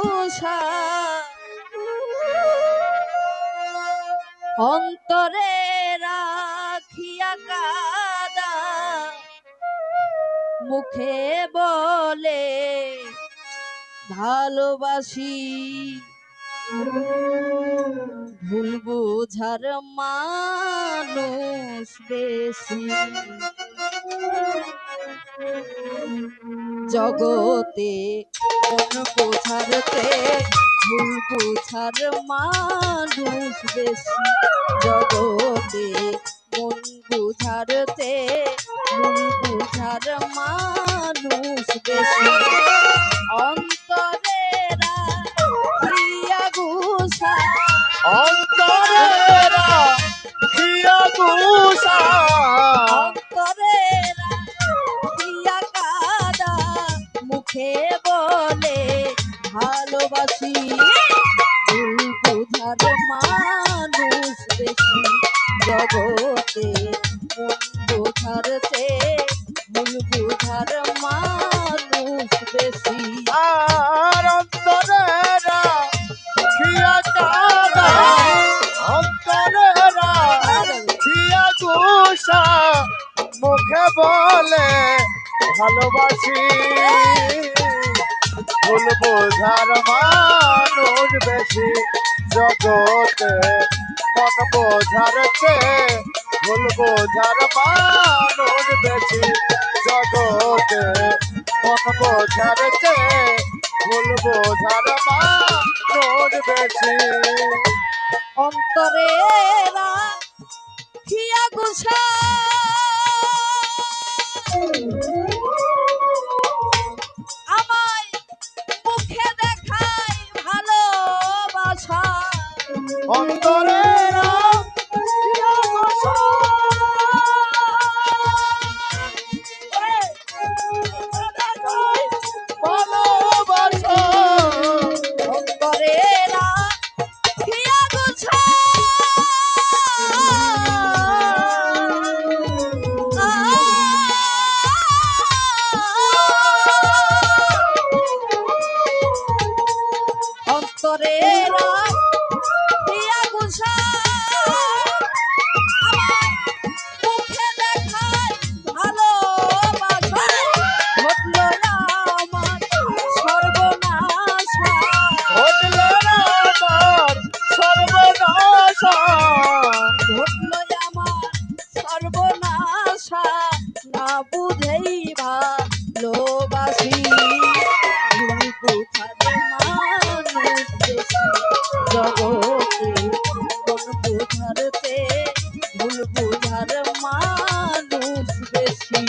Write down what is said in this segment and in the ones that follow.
গুসা অন্তরে রাখিয়া কাদা মুখে বলে ভালোবাসি ভুল বুঝার মানুষ বেশি জগতে মন বোঝারতে ভুল বুঝার মানুষ বেশি জগতে মন বুঝারতে ভুল বুঝার মানুষ বেশি অন্তরেরা প্রিয়া গুসা অন্তরেরা প্রিয়া গুসা অন্তরেরা প্রিয়া কাদা মুখে বলে ভালোবাসি ভুল বুঝার মানুষ বেশি জগতে মন বোঝারতে ভুল বুঝার মানুষ বেশি আর অন্তরেরা প্রিয়া কাদা অন্তরেরা প্রিয়া গুসা মুখে বলে ভালোবাসি ভুল বোঝার মানুষ বেশি জগতে মন বোঝার চেয়ে ভুল বোঝার মানুষ বেশি জগতে মন বোঝার চেয়ে ভুল বোঝার মানুষ বেশি অন্তরেরা খিয়া গুছা আমায় মুখে দেখায় ভালোবাসা অন্তরেরা প্রিয়া গুসা ভালোবাসা অন্তরেরা খিয়া গুছা অন্তরেরা প্রিয়া গুসা আমায় মুখে দেখায় ভালোবাসা ঘটল না আমার সর্বনাশা ঘটল না আমার সর্বনাশা ঘটল আমার সর্বনাশা না বুঝেই ভালোবাসি ভুল বুঝার মানুষ বেশি জগতে মন বুঝারতে ভুল বুঝার মানুষ বেশি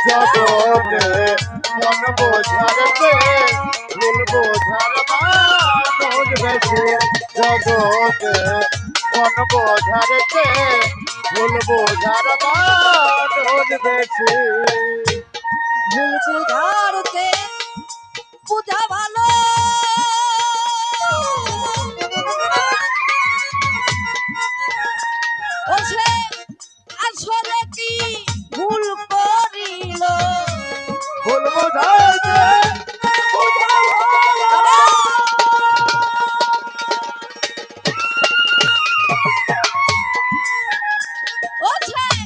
জগতে মন বোঝার চেয়ে ভুল বোঝার মানুষ বেশি জগতে মন বোঝার চেয়ে ভুল বোঝার মানুষ বেশি ভুল বুঝারতে বুঝা ভালো ও সে আসলে কি ভুল করিল ভুল বোঝাইতে ও ছাই,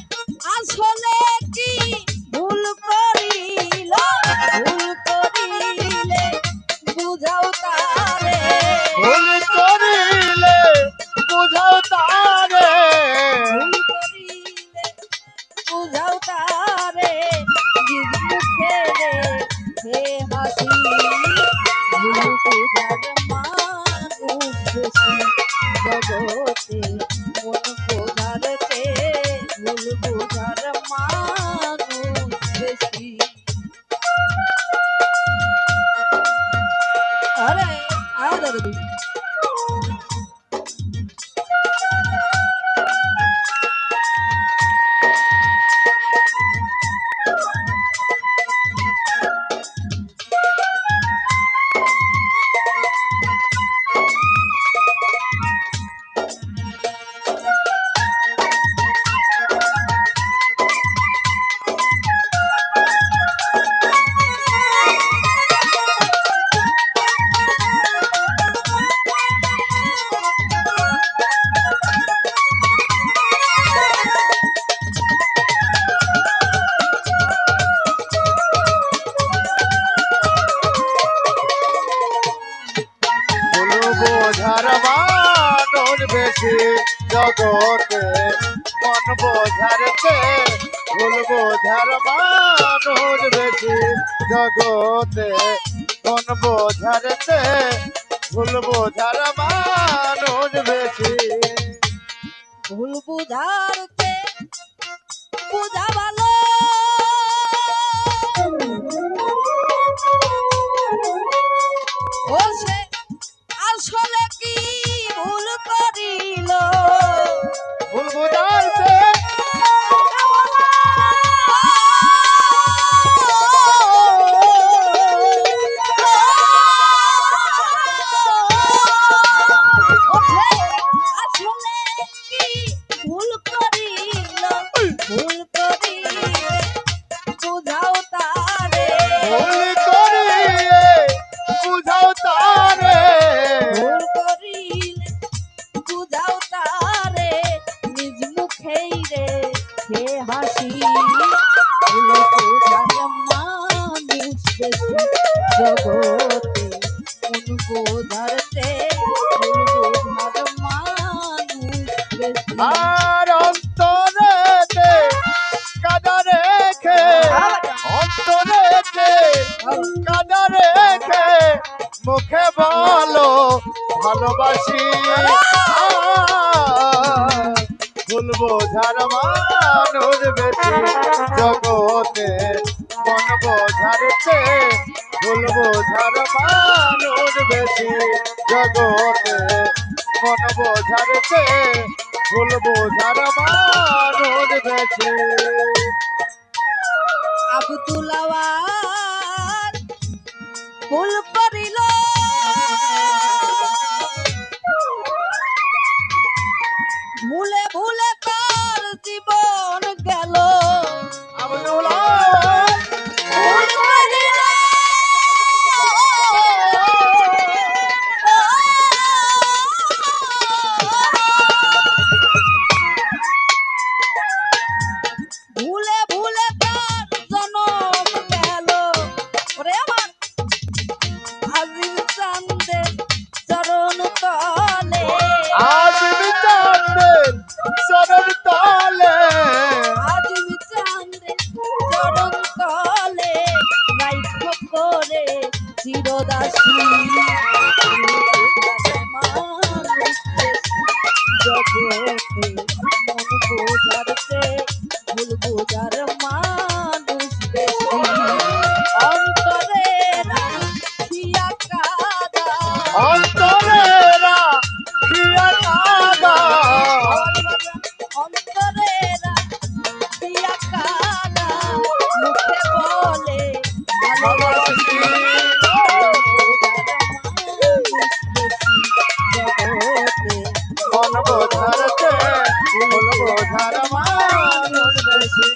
আসলে কি ভুল করিল ভুল করিলে বুঝাও তারে ভুল করিলে বুঝাও তারে ভুল করিলে বুঝাও তারে নিজ মুখে রে হে হাসি ভুল বুঝার মানুষ বেশি জগতে মন বোঝারতে ভুল বুঝার মানুষ বেশি আরে আদর দি ভুল বোঝার মানুষ বেশি জগতে মন বোঝারতে ভুল বোঝার মানুষ বেশি জগতে মন বোঝারতে ভুল বোঝার মানুষ বেশি ভুল বুঝারতে বুঝা ভালো ও সে আসলে কি ভুল করিল ভুল বোঝাইতে আসলে কি ভুল করিল ভুল করিলে বুঝাও তারে ভুল করিলে বুঝাও তারে ভুল করিলে বুঝাও তারে নিজ মুখেই রে হে হাসি ভুল বুঝার মানুষ বেশি জগতে মন বোঝারতে ভুল বুঝার মানুষ বেশি আর অন্তরেতে কাদা রেখে অন্তরেতে কাদা রেখে মুখে বলো ভালোবাসি ভুল বোঝার মানুষ বেশি জগতে মন বোঝারতে ভুল বোঝার মানুষ বেশি জগতে মন বোঝারতে ভুল বোঝার মানুষ বেশি আব্দুল আওয়াজ ভুল করিল ভুলে ভুলে তার জীবন গেল আব্দুল ভুল করিল ভুলে ভুলে তার জনম গেল ওরে আমার আজিম চান্দের চরণ তলে আজ বিচারের শরণ তলে আজিম চান্দের চরণ তলে রাইখ করে চিরদাসী মানুষ জগতে মন বোঝারতে ভুল বোঝার মানুষ বেশি অন্তরে রাখিয়া কাদা অন্তরেরা হিয়া কাদা অন্তরে রাখিয়া কাদা মুখে বলে ভালোবাসি জগতে মন বোঝারতে ভুল বোঝার মানুষ বেশি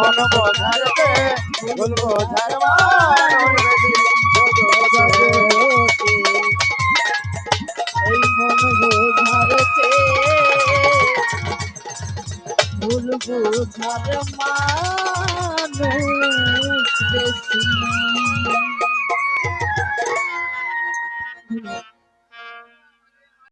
মন বোঝাতে ভুল বোঝার মানুষ বেশি জগতে। এই মন বোঝারতে ভুল বোঝার মানুষ বেশি